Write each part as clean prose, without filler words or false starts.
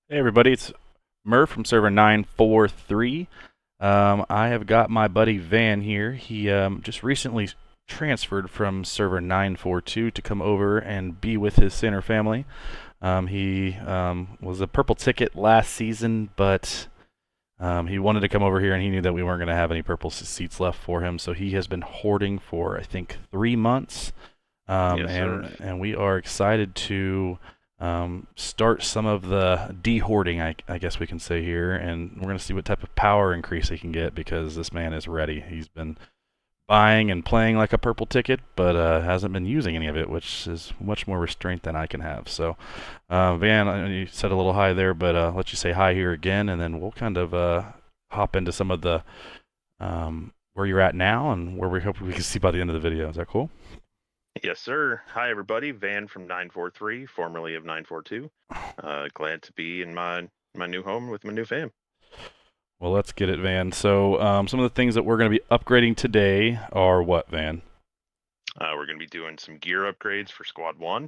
Hey everybody, it's Murph from server 943. I have got my buddy Van here. He just recently transferred from server 942 to come over and be with his Sinner family. He was a purple ticket last season, but he wanted to come over here and he knew that we weren't going to have any purple seats left for him, so he has been hoarding for I think 3 months. Yes, sir. And we are excited to start some of the de-hoarding, I guess we can say here, and we're going to see what type of power increase he can get because this man is ready. He's been buying and playing like a purple ticket, but hasn't been using any of it, which is much more restraint than I can have. So, Van, you said a little hi there, but I'll let you say hi here again, and then we'll kind of hop into some of the where you're at now and where we hope we can see by the end of the video. Is that cool? Yes, sir. Hi, everybody. Van from 943, formerly of 942. Glad to be in my new home with my new fam. Well, let's get it, Van. So, some of the things that we're going to be upgrading today are what, Van? We're going to be doing some gear upgrades for Squad 1.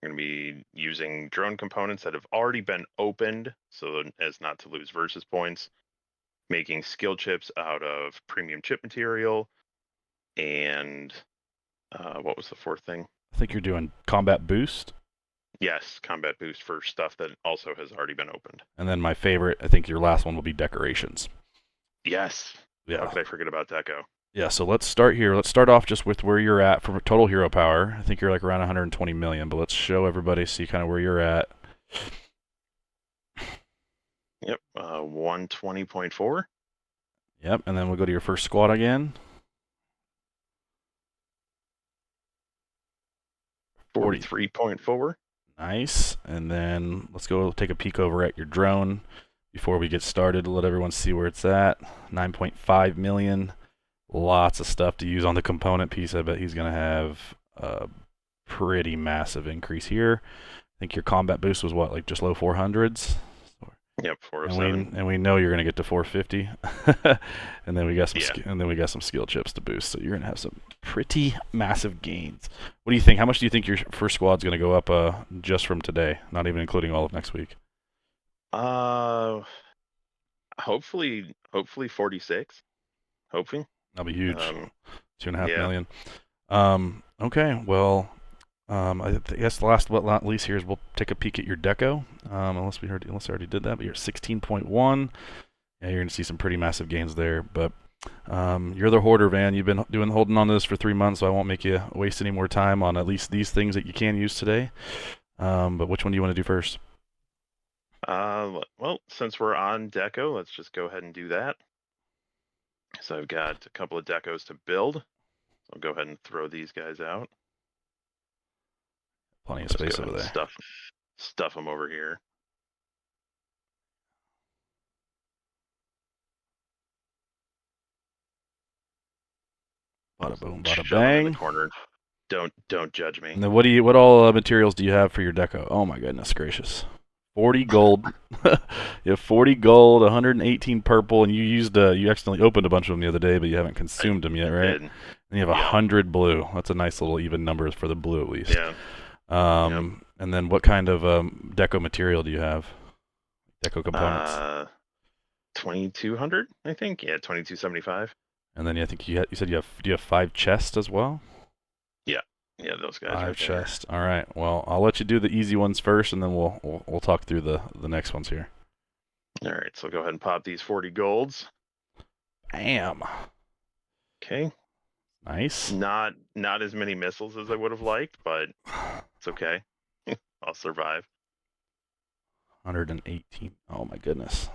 We're going to be using drone components that have already been opened so as not to lose versus points, making skill chips out of premium chip material, and what was the fourth thing? I think you're doing combat boost, Yes, combat boost for stuff that also has already been opened. and then my favorite, I think your last one will be decorations. Yes. How Yeah. could I forget about Deco? Yeah, so let's start here. Let's start off just with where you're at for total hero power. I think you're like around 120 million, but let's show everybody, see kind of where you're at. Yep, 120.4. Yep, and then we'll go to your first squad again. 40. 43.4. Nice. And then let's go take a peek over at your drone before we get started to let everyone see where it's at. 9.5 million. Lots of stuff to use on the component piece. I bet he's going to have a pretty massive increase here. I think your combat boost was what, like just low 400s? Yep, And we 407. and we know you're going to get to 450. And then we got some Yeah. and then we got some skill chips to boost. So you're going to have some pretty massive gains. What do you think? How much do you think your first squad's going to go up just from today, not even including all of next week? Uh, hopefully 46. Hopefully. That'll be huge. Um, Two and a half yeah. million. Okay, well, I guess the last but not least here is we'll take a peek at your deco. Unless I already did that, but you're at 16.1. Yeah, you're gonna see some pretty massive gains there. But you're the hoarder, Van. You've been holding on to this for 3 months, so I won't make you waste any more time on at least these things that you can use today. But which one do you want to do first? Well, since we're on Deco, let's just go ahead and do that. So I've got a couple of decos to build. I'll go ahead and throw these guys out. Plenty I'll of just go space ahead over and there. stuff them over here. Bada boom, bada Shove them in the bang. corner. Don't judge me. And then what all materials do you have for your deco? Oh my goodness gracious. 40 gold. You have 40 gold, 118 purple, and you accidentally opened a bunch of them the other day, but you haven't I, consumed them yet, I right? did. And you have Yep. 100 blue. That's a nice little even number for the blue at least. Yeah. Yep. And then what kind of deco material do you have? Deco components. Uh, 2200, I think. Yeah, 2275. And then I think you said do you have 5 chests as well? Yeah. Yeah, those guys Five right there. chests. All right. Well, I'll let you do the easy ones first, and then we'll talk through the next ones here. All right, so go ahead and pop these 40 golds. Bam. Okay. Nice. Not as many missiles as I would have liked, but it's okay. I'll survive. 118. Oh my goodness.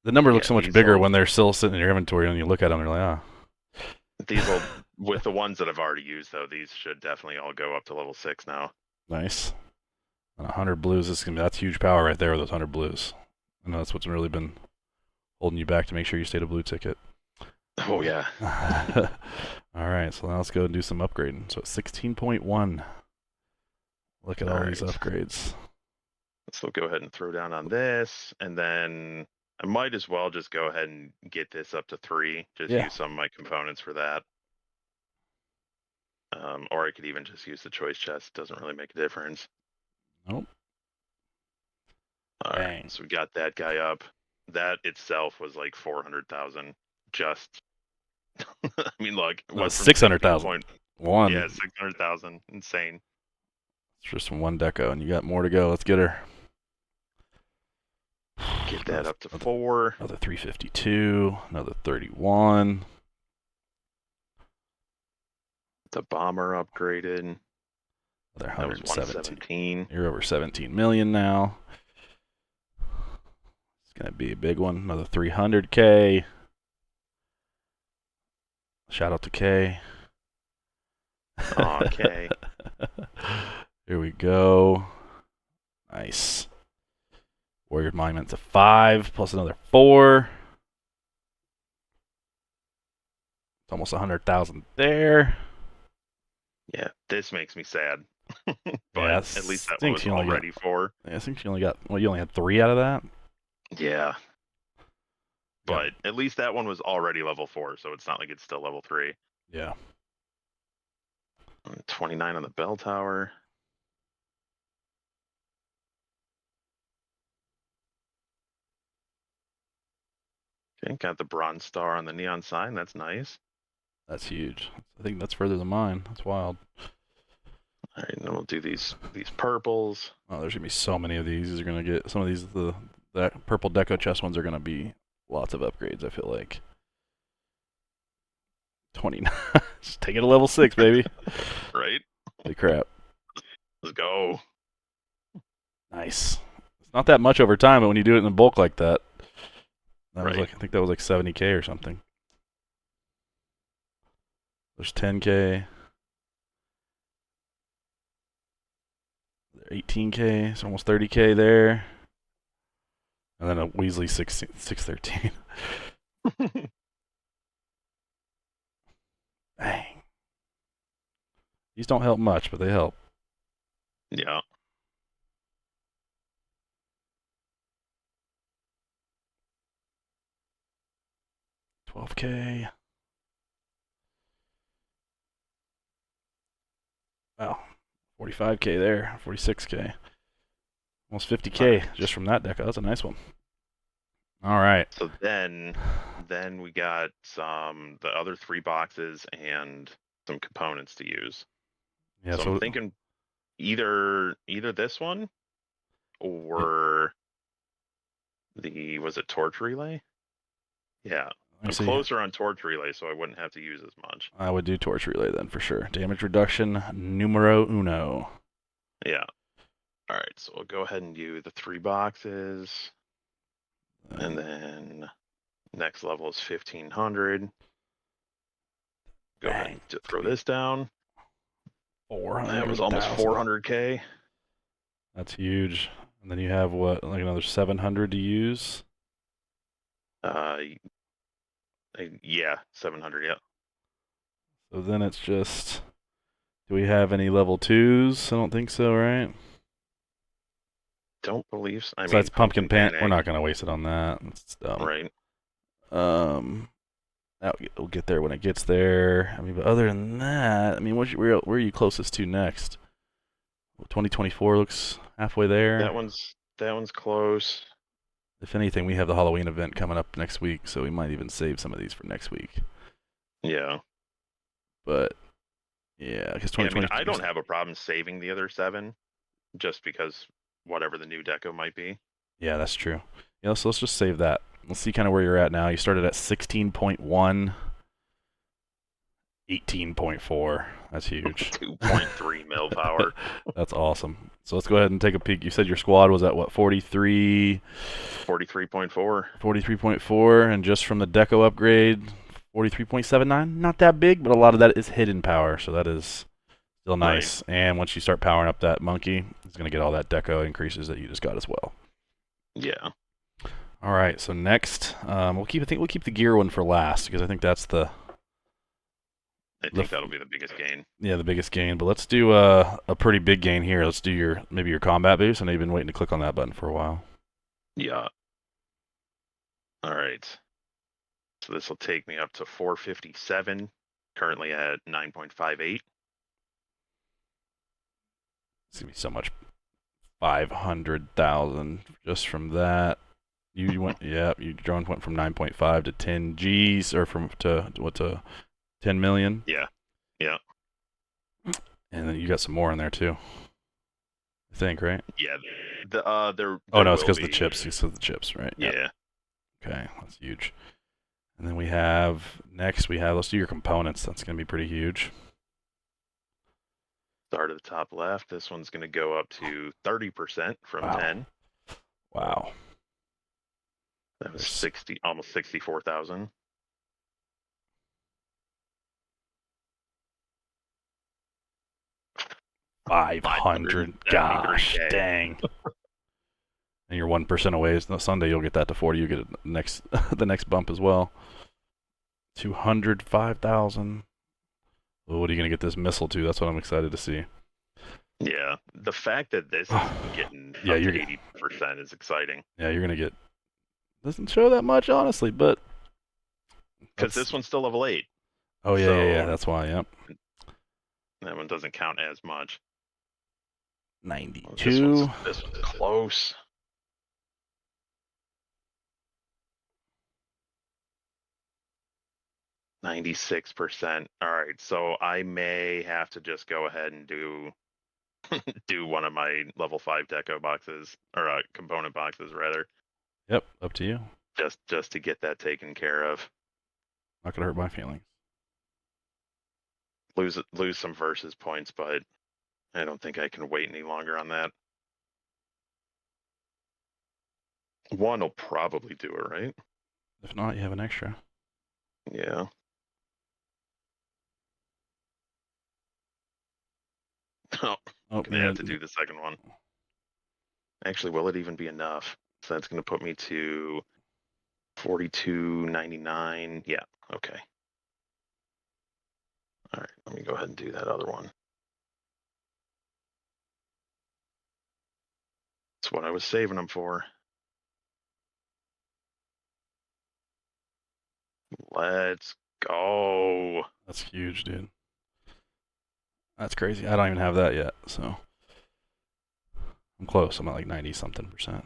The number looks Yeah, so much bigger when they're still sitting in your inventory and you look at them and you're like, these will with the ones that I've already used though, these should definitely all go up to level 6 now. nice. And 100 blues that's huge power right there with those 100 blues. I know that's what's really been holding you back to make sure you stayed a blue ticket. Oh yeah. All right, so now let's go and do some upgrading. So 16.1. Look at all these upgrades. So go ahead and throw down on this, and then I might as well just go ahead and get this up to 3. Just Yeah. use some of my components for that. Or I could even just use the choice chest. Doesn't really make a difference. Nope. All right, Dang. so we got that guy up. That itself was like 400,000. Just, I mean, look, it No, went from 600,000. 16 yeah, One. 600,000. Insane. It's just one deco, and you got more to go. Let's get her. Get that up to Another, 4. another 352. Another 31. The bomber upgraded. Another That was 117. 117. You're over 17 million now. It's gonna be a big one. Another 300K. Shout out to K. Okay. Here we go. Nice. Warrior Monument's a 5 plus another 4. It's almost 100,000 there. Yeah, this makes me sad. Yeah, But at least that one was you only got. already 4. Yeah, I think you only got. Well, you only had 3 out of that. Yeah. Yeah. But at least that one was already level 4, so it's not like it's still level 3. Yeah. 29 on the bell tower. Okay, got the bronze star on the neon sign. That's nice. That's huge. I think that's further than mine. That's wild. All right, and then we'll do these purples. Oh, there's gonna be so many of these. These are gonna get some of these. That purple deco chest ones are gonna be lots of upgrades. I feel like 29. Just take it to level 6, baby. Right? Holy crap! Let's go. Nice. It's not that much over time, but when you do it in bulk like that, that was Right. like I think that was like 70K or something. There's 10K. 18K. It's almost 30K there. And then a Weasley 613. Dang. These don't help much, but they help. Yeah. 12K. Wow. 45K there. 46K. Almost 50K Right. just from that deck. That's a nice one. All right. So then we got the other 3 boxes and some components to use. Yeah, So I'm thinking either this one or was it torch relay? Yeah. let me I'm see. closer on torch relay, so I wouldn't have to use as much. I would do torch relay then for sure. Damage reduction numero uno. Yeah. All right, so we'll go ahead and do the 3 boxes, and then next level is 1500. Go ahead Bang. and throw this down. 400. That was almost 400K. That's huge. And then you have what, like another 700 to use? Yeah, 700. Yeah. So then it's just. Do we have any level 2s? I don't think so, right? Don't believe so. I So that's mean, pumpkin pan. We're egg, not going to waste it on that. It's dumb. right? Um, we'll get there when it gets there. I mean, but other than that, I mean, where are you closest to next? 2024 looks halfway there. That one's close. If anything, we have the Halloween event coming up next week, so we might even save some of these for next week. Yeah. But yeah, because Yeah, I mean, 2020. I don't have a problem saving the other 7, just because whatever the new deco might be. Yeah, that's true. Yeah, so let's just save that. Let's see kind of where you're at now. You started at 16.1. 18.4. That's huge. 2.3 mil power. That's awesome. So let's go ahead and take a peek. You said your squad was at what, 43? 43.4. 43.4, and just from the deco upgrade, 43.79. Not that big, but a lot of that is hidden power, so that is still nice. Right. And once you start powering up that monkey, it's going to get all that deco increases that you just got as well. Yeah. All right, so next, we'll keep the gear one for last, because I think that's I think that'll be the biggest gain. Yeah, the biggest gain. But let's do a pretty big gain here. Let's do maybe your combat boost. I know you've been waiting to click on that button for a while. Yeah. All right. So this will take me up to 457, currently at 9.58. It's gonna be so much 500,000 just from that. You went, yeah, you drone went from 9.5 to 10 G's, or from to 10 million, Yeah. Yeah. and then you got some more in there too. I think, right? Yeah. There Oh there no, it's will because of the be. chips. You said the chips, right? Yep. Yeah. Okay, that's huge. And then we have next. We have, let's do your components. That's gonna be pretty huge. Start at the top left. This one's going to go up to 30% from Wow. 10. Wow. That was There's 60, almost 64,000. 500. Gosh, 573K. dang. And you're 1% away. No, Sunday you'll get that to 40. You get it next the next bump as well. 205,000. Well, what are you gonna get this missile to? That's what I'm excited to see. Yeah. The fact that this is getting Yeah, up to you're 80% is exciting. yeah, you're gonna get, doesn't show that much honestly, but Because that's, this one's still level 8. oh yeah, yeah, yeah. So That's why. Yep. that one doesn't count as much. Oh, 92. this one's close. 96%. All right, so I may have to just go ahead and do do one of my level 5 deco boxes, or component boxes rather, Yep. Up to you. just to get that taken care of. Not gonna hurt my feelings. Lose some versus points, but I don't think I can wait any longer on that. One will probably do it, right? If not, you have an extra. Yeah. Oh, Oh, gonna yeah. have to do the second one. Actually, will it even be enough? So that's gonna put me to 42.99. Yeah. Okay. All right. Let me go ahead and do that other one. That's what I was saving them for. Let's go. That's huge, dude. That's crazy. I don't even have that yet, so I'm close. I'm at like 90 something percent.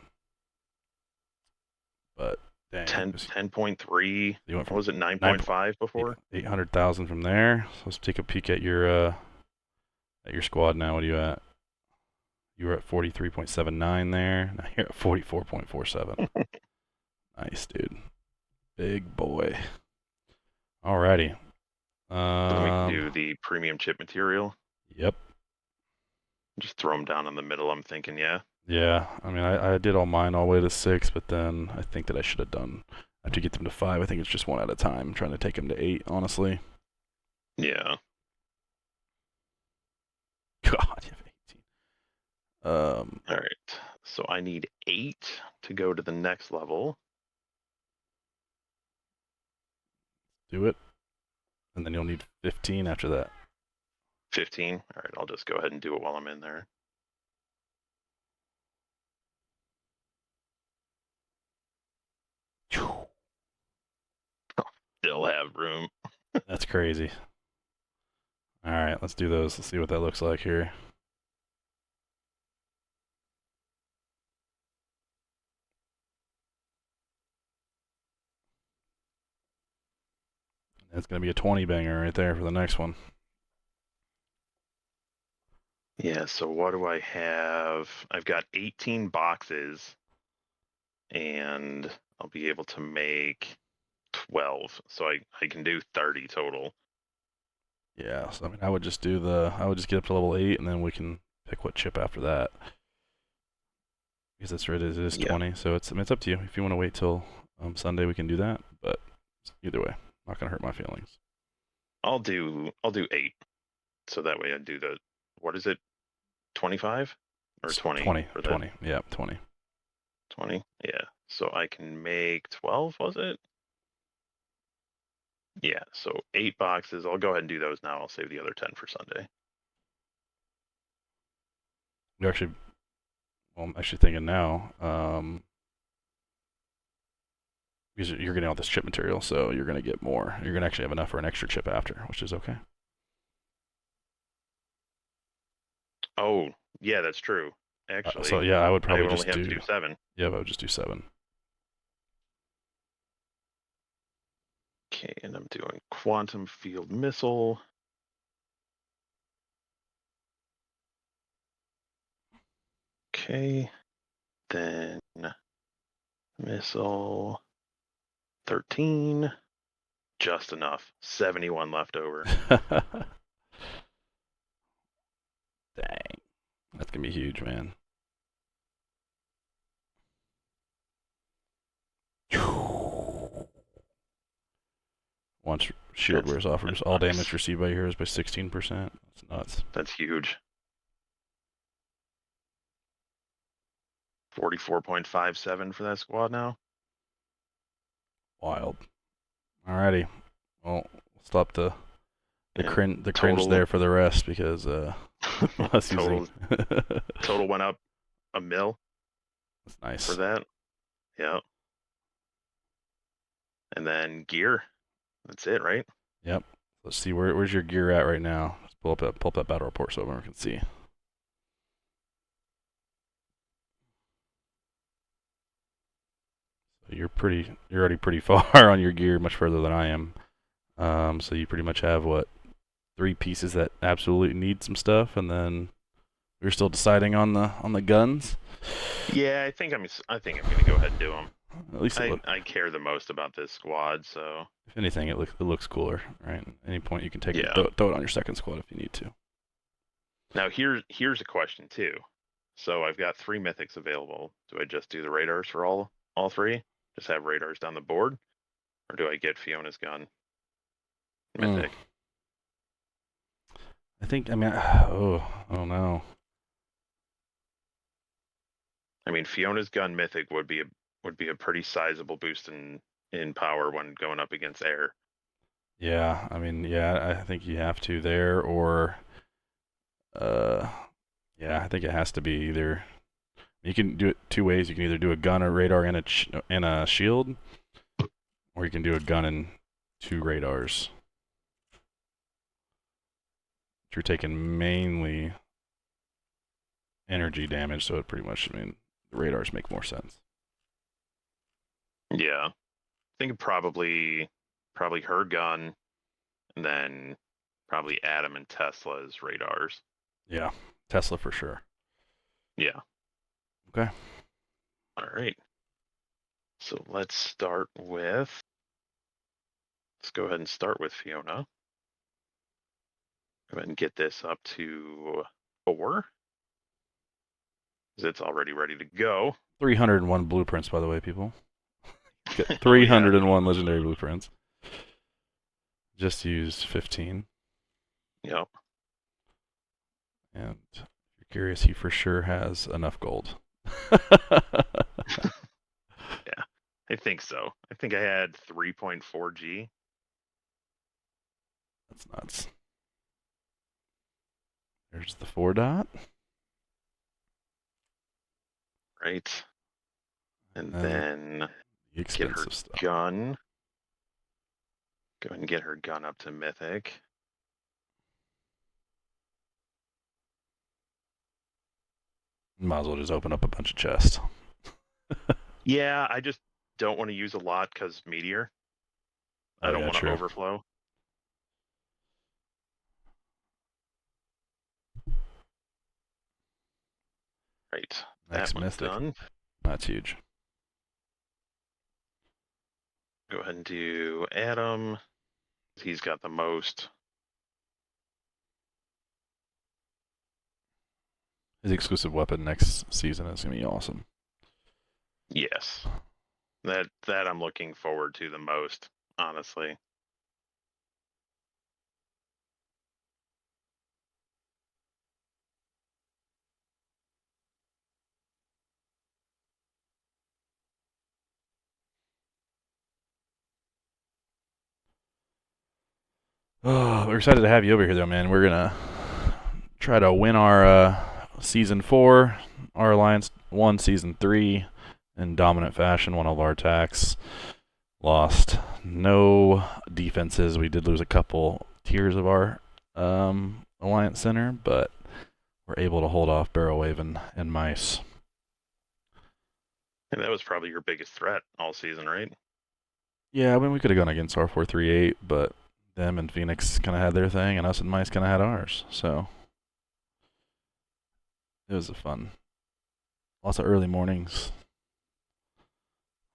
But dang, 10.3. you went What from was it? 9, 9.5 before? 800,000 from there. So let's take a peek at your squad now. What are you at? You were at 43.79 there. Now you're at 44.47. Nice, dude. Big boy. Alrighty. Then we can do the premium chip material. Yep. Just throw them down in the middle. I'm thinking, yeah. Yeah. I mean, I did all mine all the way to 6, but then I think that I should have done, after you get them to 5, I think it's just one at a time. I'm trying to take them to 8, honestly. Yeah. God, you have 18. All right. So I need 8 to go to the next level. Do it. And then you'll need 15 after that. 15. All right. I'll just go ahead and do it while I'm in there. Still have room. That's crazy. Alright, let's do those. Let's see what that looks like here. It's going to be a 20 banger right there for the next one. Yeah, so what do I have? I've got 18 boxes, and I'll be able to make 12. So I can do 30 total. Yeah, so I mean, I would just get up to level 8, and then we can pick what chip after that. Because that's right, it is Yeah. 20, so I mean, it's up to you. If you want to wait till Sunday, we can do that, but either way, not going to hurt my feelings. I'll do 8. So that way I do the, what is it? 25 or 20 20, for that? 20, yeah, 20. 20. Yeah. So I can make 12, was it? Yeah, so 8 boxes. I'll go ahead and do those now. I'll save the other 10 for Sunday. You're actually, well, I'm actually thinking now, because you're getting all this chip material, so you're going to get more. You're going to actually have enough for an extra chip after, which is okay. Oh, yeah, that's true. So actually. yeah, I would I probably would only just have to do. do 7. Yeah, I would just do 7. Okay, and I'm doing quantum field missile. Okay, then missile 13. Just enough. 71 left over. Dang, that's gonna be huge, man. Once shield wears off, That's all damage nice. received by heroes by 16%. That's nuts. That's huge. 44.57 for that squad now. Wild. Alrighty. Well, we'll stop And the cringe total there for the rest because us using total total went up a mil that's for nice. that. Yeah. And then gear. That's it, right? Yep. Let's see where's your gear at right now. Let's pull up that battle report so everyone can see. So you're already pretty far on your gear, much further than I am. So you pretty much have what 3 pieces that absolutely need some stuff, and then we're still deciding on the guns. Yeah, I think I'm gonna go ahead and do them. At least I care the most about this squad, so if anything, it looks cooler, right? At any point you can take it yeah. and throw it on your second squad if you need to. Now here's a question too. So I've got 3 mythics available. Do I just do the radars for all 3? Just have radars down the board, or do I get Fiona's gun Mm. mythic? I mean, oh no. I mean, Fiona's gun mythic would be a pretty sizable boost in power when going up against air. Yeah, I mean, yeah, I think you have to there, or uh, yeah, I think it has to be either. You can do it 2 ways. You can either do a gun, a radar, and a shield, or you can do a gun and 2 radars. You're taking mainly energy damage, so it pretty much, I mean, the radars make more sense. Yeah, I think probably her gun, and then probably Adam and Tesla's radars. Yeah, Tesla for sure. Yeah. Okay. All right. So let's go ahead and start with Fiona. Go ahead and get this up to 4, because it's already ready to go. 301 blueprints, by the way, people. Get Oh yeah. 301 legendary blueprints. Just used 15. Yep. And if you're curious, he for sure has enough gold. Yeah. I think so. I think I had 3.4 G. That's nuts. There's the 4 dot. Right. And And then the get her expensive stuff. gun. Go ahead and get her gun up to mythic. Might as well just open up a bunch of chests. Yeah, I just don't want to use a lot because meteor. I Oh don't yeah, want to true. overflow. Right. That Next one's mythic. done. That's huge. Go ahead and do Adam. He's got the most. His exclusive weapon next season is gonna be awesome. Yes. That I'm looking forward to the most, honestly. Oh, we're excited to have you over here, though, man. We're gonna try to win our season 4. Our alliance won season 3 in dominant fashion. Won all of our attacks. Lost no defenses. We did lose a couple tiers of our alliance center, but were able to hold off barrel wave and mice. And that was probably your biggest threat all season, right? Yeah, I mean we could have gone against R438, but them and Phoenix kind of had their thing, and us and mice kind of had ours. So it was a fun. Lots of early mornings.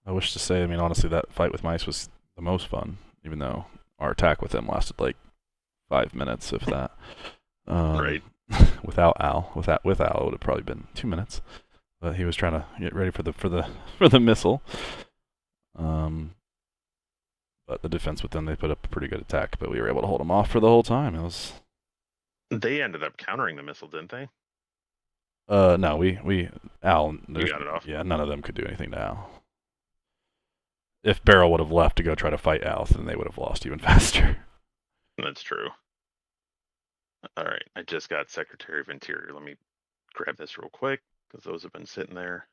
I wish to say, I mean, honestly, that fight with mice was the most fun, even though our attack with them lasted like 5 minutes, if that. Um, Right. without Al, with Al, it would have probably been 2 minutes. But he was trying to get ready for the missile. Um, but the defense with them, they put up a pretty good attack, but we were able to hold them off for the whole time. It was They ended up countering the missile, didn't they? no, we Al. You There's got it off. yeah, none of them could do anything to Al. If Barrel would have left to go try to fight Al, then they would have lost even faster. That's true. All right. I just got Secretary of Interior. Let me grab this real quick because those have been sitting there.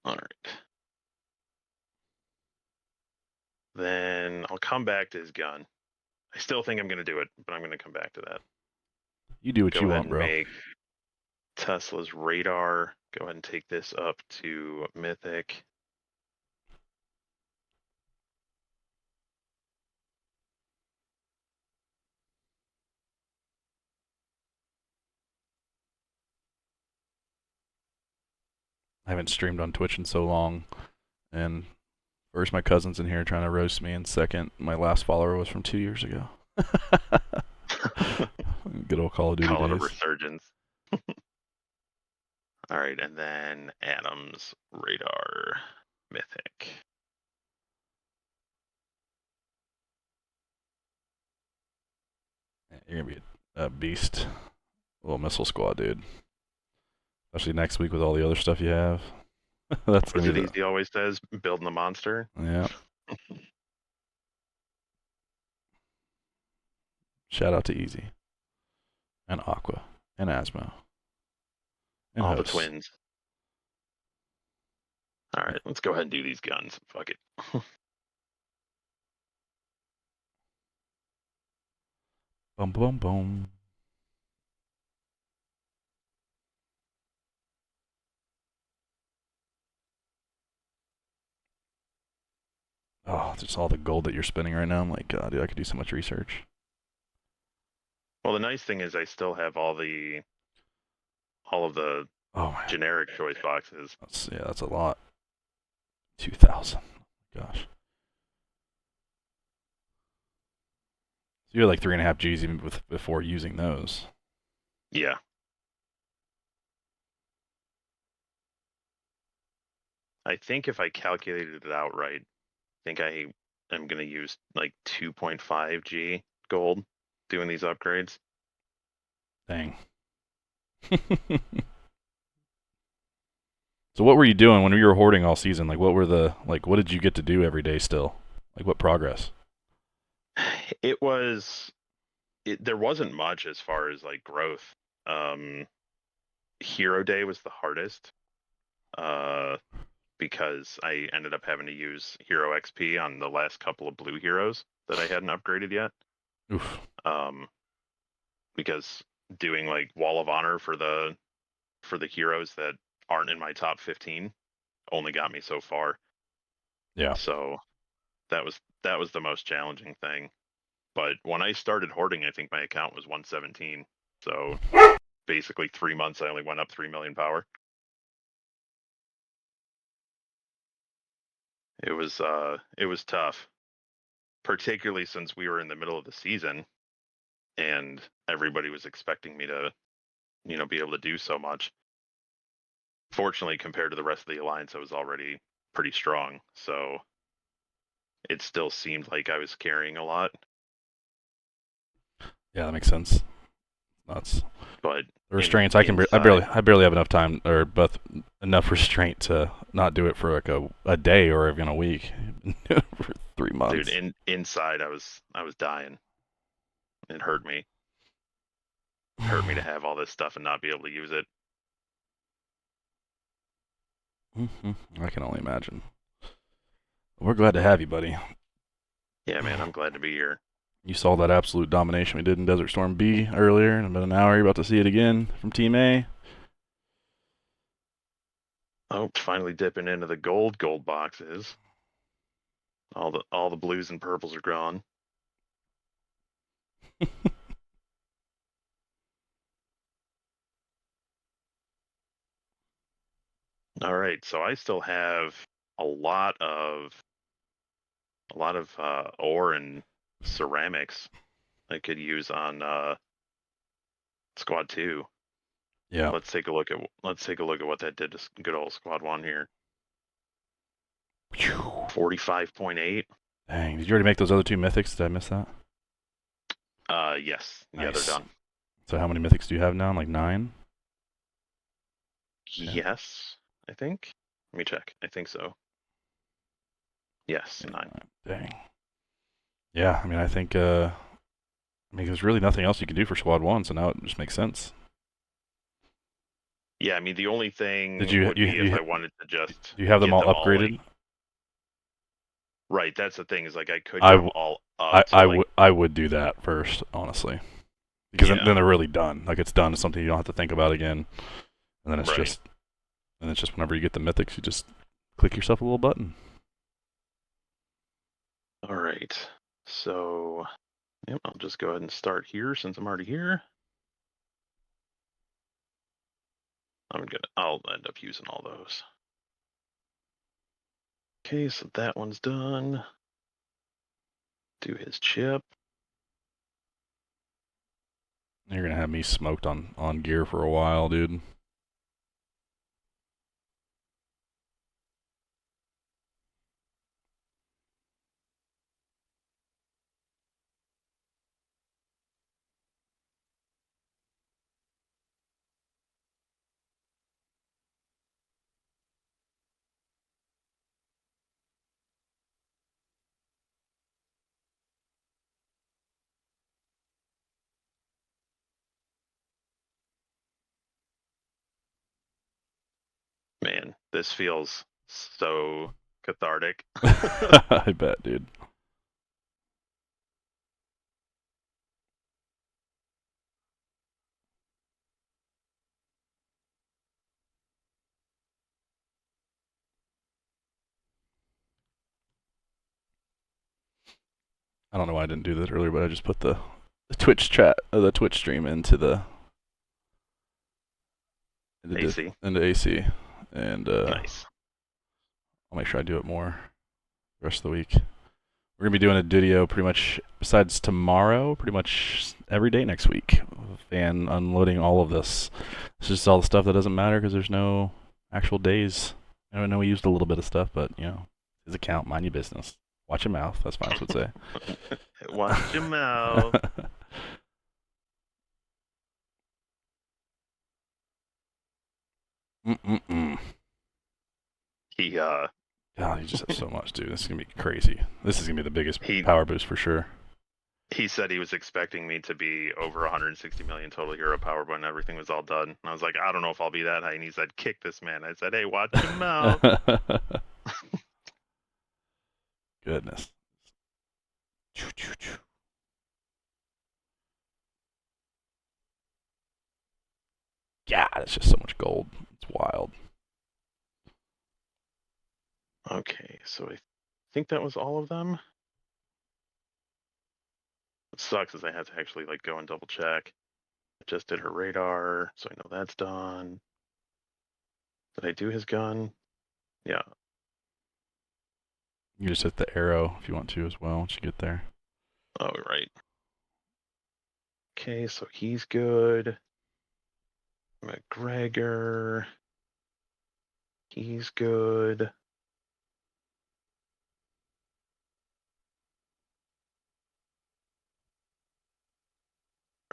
All right. Then I'll come back to his gun. I still think I'm going to do it, but I'm going to come back to that. You do what Go you ahead want, and bro. make Tesla's radar. Go ahead and take this up to Mythic. I haven't streamed on Twitch in so long, and first my cousin's in here trying to roast me, and second my last follower was from 2 years ago. Good old Call of Duty Call it a days. resurgence. All right, and then Adams radar Mythic. You're gonna be a beast, little missile squad, dude. Especially next week with all the other stuff you have. That's What is gonna it be the Easy always says? Building the monster. yeah. Shout out to Easy and Aqua and Asmo and All the Hosts. twins. All right, let's go ahead and do these guns. Fuck it. Boom, boom, boom. Oh, just all the gold that you're spending right now. I'm like, God, dude, I could do so much research. Well, the nice thing is I still have all of the Oh my, generic choice boxes. that's a lot. 2,000. Gosh. So you're like 3.5 Gs even before using those. Yeah. I think if I calculated it out right, I think I am going to use like 2.5 G gold doing these upgrades. Dang. So what were you doing when you were hoarding all season? Like what did you get to do every day still? Like what progress? It was there wasn't much as far as like growth. Um Hero Day was the hardest. Uh because I ended up having to use Hero XP on the last couple of blue heroes that I hadn't upgraded yet. Oof. Um because doing like Wall of Honor for the heroes that aren't in my top 15 only got me so far. Yeah. So that was the most challenging thing. But when I started hoarding, I think my account was 117. So basically 3 months, I only went up 3 million power. It was tough, particularly since we were in the middle of the season and everybody was expecting me to, be able to do so much. Fortunately, compared to the rest of the alliance, I was already pretty strong. So it still seemed like I was carrying a lot. Yeah, that makes sense. That's But the restraints. inside, I barely have enough time or but enough restraint to not do it for like a day or even a week. For 3 months. dude, inside I was dying. It hurt me. Hurt me to have all this stuff and not be able to use it. I can only imagine. We're glad to have you, buddy. Yeah, man, I'm glad to be here. You saw that absolute domination we did in Desert Storm B earlier. In about an hour, you're about to see it again from Team A. Oh, finally dipping into the gold boxes. All the blues and purples are gone. All right, so I still have a lot of ore and ceramics I could use on squad 2. Yeah. Let's take a look at what that did to good old squad 1 here. Phew. 45.8. Dang, did you already make those other two mythics? Did I miss that? Yes. Yeah, they're Nice. done. So how many mythics do you have now? Like 9? Yeah. Yes, I think. Let me check. I think so. Yes, 9. Dang. Yeah, I mean, I mean, there's really nothing else you can do for Squad 1, so now it just makes sense. Yeah, I mean the only Did thing you, would you, be if you, I wanted to do just you have them get all them all like upgraded? right. That's the thing is like I could I, get them w- all up to like I would do that first, honestly. Because yeah, then they're really done. Like, it's done. It's something you don't have to think about again. And then right. it's just whenever you get the mythics, you just click yourself a little button. All right. So yep, I'll just go ahead and start here since I'm already here. I'll end up using all those. Okay, so that one's done. Do his chip. You're going to have me smoked on gear for a while, dude. Man, this feels so cathartic. I bet, dude. I don't know why I didn't do this earlier, but I just put the Twitch chat, the Twitch stream AC. into AC, and Nice. I'll make sure I do it more the rest of the week. We're gonna be doing a video pretty much besides tomorrow, pretty much every day next week, and unloading all of this. This is just all the stuff that doesn't matter because there's no actual days. I know we used a little bit of stuff, but his account, mind your business. Watch your mouth. That's fine. That's what I Watch your mouth. say. Mm-mm-mm. He God, you just have so much, dude. This is gonna be crazy. This is gonna be the biggest he power boost for sure. he said he was expecting me to be over 160 million total hero power when everything was all done. And I was like, I don't know if I'll be that high. And he said, kick this man. I said, hey, watch your mouth. Goodness. God, it's just so much gold. It's wild. Okay, so I think that was all of them. What sucks is I have to actually like go and double check. I just did her radar, so I know that's done. Did I do his gun? Yeah. You just hit the arrow if you want to as well once you get there. Oh, right. Okay, so he's good. McGregor. He's good.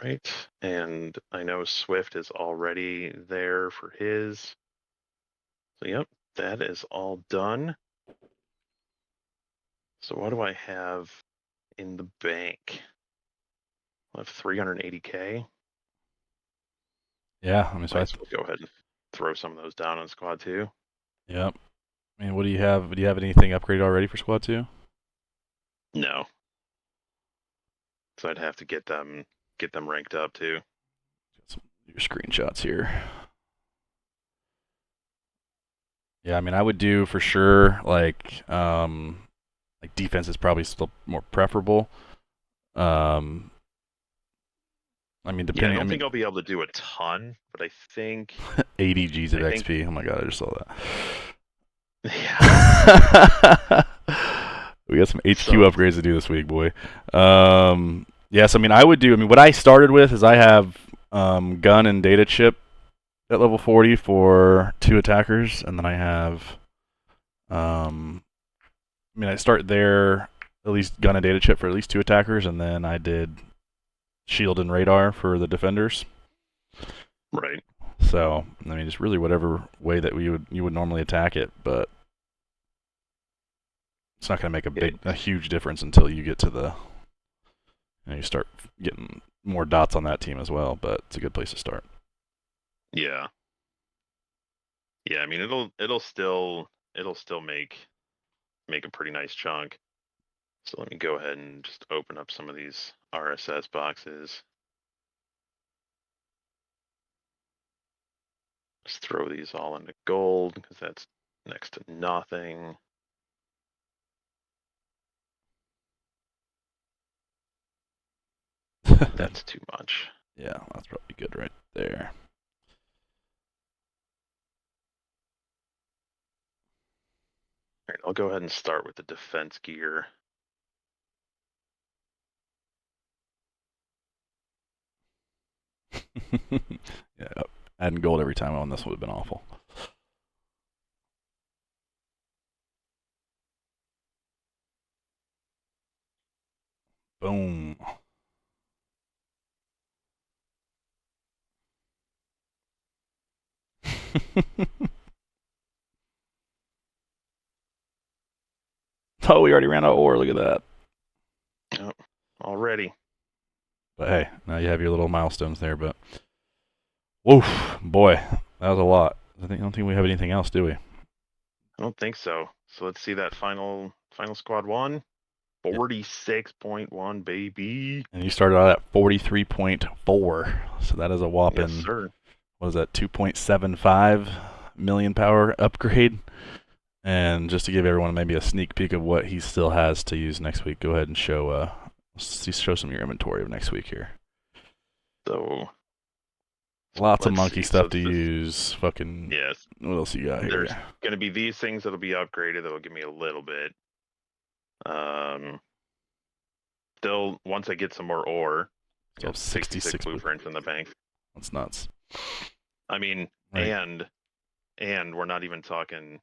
Right. And I know Swift is already there for his. So, yep, that is all done. So, what do I have in the bank? I have 380K. Yeah, I mean, Might as well go ahead and throw some of those down on squad 2. yep. I mean, what do you have? Do you have anything upgraded already for Squad 2? No. So I'd have to get them ranked up too. Some your screenshots here. Yeah, I mean, I would do for sure like defense is probably still more preferable. Um, I mean, Yeah, I depending. I don't think mean, I'll be able to do a ton, but I think 80 Gs of I think XP. Oh my god, I just saw yeah. that. We got some HQ So upgrades to do this week, boy. Yes, I mean, I would do. I mean, what I started with is I have gun and data chip at level 40 for 2 attackers, and then I have. I mean, I start there at least gun and data chip for at least 2 attackers, and then I did shield and radar for the defenders. right. So I mean, just really whatever way that you would normally attack it, but it's not going to make a huge difference until you get to you start getting more dots on that team as well. But it's a good place to start. Yeah. Yeah, I mean it'll still make a pretty nice chunk. So let me go ahead and just open up some of these RSS boxes. Just throw these all into gold because that's next to nothing. That's too much. Yeah, that's probably good right there. All right, I'll go ahead and start with the defense gear. Yeah, adding gold every time on this would have been awful. Boom. Oh, we already ran out of ore. Look at that. Oh, already. But hey, now you have your little milestones there. But woof, boy, that was a lot. I don't think we have anything else, do we? I don't think so. So let's see that final squad one. 46.1, baby. And you started out at 43.4. So that is a whopping, Yes, sir. what is that, 2.75 million power upgrade? And just to give everyone maybe a sneak peek of what he still has to use next week, go ahead and show some of your inventory of next week here. So Lots of let's monkey see. stuff So to this, use. Fucking, yes, what else you got there's here? going to be these things that'll be upgraded that'll give me a little bit. Still, once I get some more ore, I So got 66 blueprints in the bank. That's nuts. I mean, Right. and we're not even talking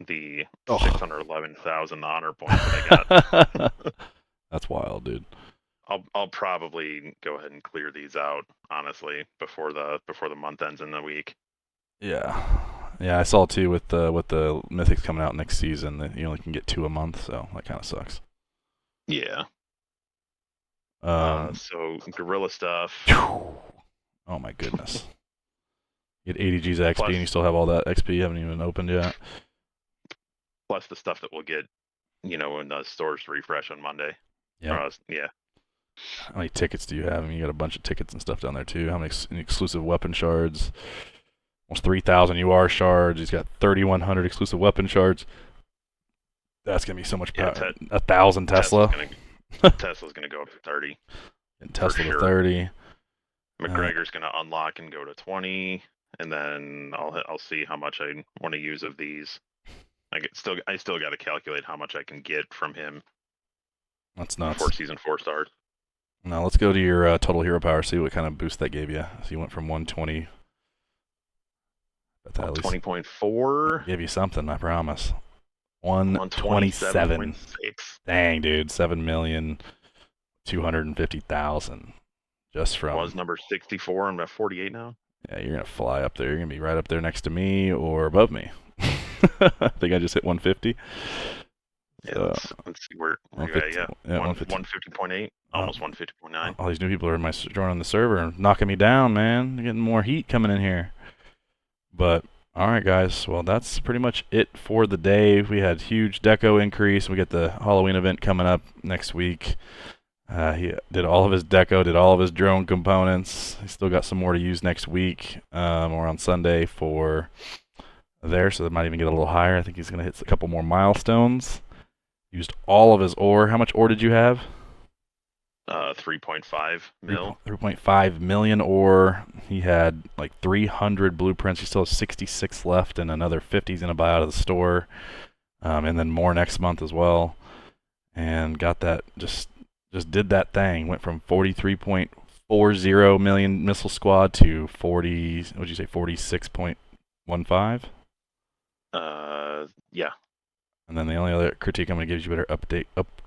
the Oh. 611,000 honor points that I got. That's wild, dude. I'll probably go ahead and clear these out, honestly, before the month ends in the week. Yeah. Yeah, I saw too with the mythics coming out next season that you only can get 2 a month, so that kind of sucks. Yeah. Um, So gorilla stuff. oh my goodness. You get 80 Gs of XP Plus, and you still have all that XP you haven't even opened yet. plus the stuff that we'll get, when the stores refresh on Monday. Yeah. Yeah. How many tickets do you have? I mean, you got a bunch of tickets and stuff down there too. How many exclusive weapon shards? Almost 3,000 UR shards. He's got 3,100 exclusive weapon shards. That's gonna be so much power. 1,000 Tesla. Tesla's gonna go up to 30. And Tesla to sure. 30. McGregor's gonna unlock and go to 20, and then I'll see how much I want to use of these. I still got to calculate how much I can get from him. That's nuts. Before season 4 starts. Now let's go to your total hero power. See what kind of boost that gave you. So you went from 120. 20.4. Gave you something, I promise. 127. Dang, dude, 7,250,000 just from. Was number 64. I'm at 48 now. Yeah, you're gonna fly up there. You're gonna be right up there next to me or above me. I think I just hit 150. Yeah, So, let's see where. 150, Yeah, 150.8. almost 150.9. All these new people are joining the server and knocking me down, man. They're getting more heat coming in here. But all right, guys. Well, that's pretty much it for the day. We had huge deco increase. We get the Halloween event coming up next week. He did all of his deco, did all of his drone components. He's still got some more to use next week or on Sunday for there, so they might even get a little higher. I think he's going to hit a couple more milestones. Used all of his ore. How much ore did you have? 3.5 mil. 3.5 million ore. He had like 300 blueprints. He still has 66 left, and another 50 is going to buy out of the store, and then more next month as well. And got that, just did that thing. Went from 43.40 million missile squad to 40. What'd you say? 46.15. Yeah. And then the only other critique I'm going to give you, better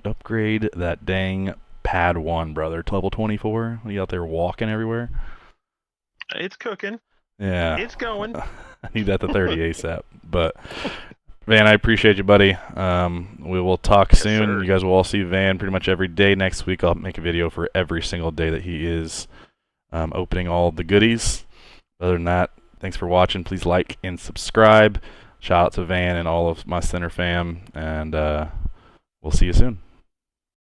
upgrade that dang pad 1, brother. Level 24. Are you out there walking everywhere? It's cooking. Yeah. It's going. I need that to 30 ASAP. But Van, I appreciate you, buddy. We will talk soon. Sir. You guys will all see Van pretty much every day next week. I'll make a video for every single day that he is opening all the goodies. Other than that, thanks for watching. Please like and subscribe. Shout out to Van and all of my center fam, and we'll see you soon.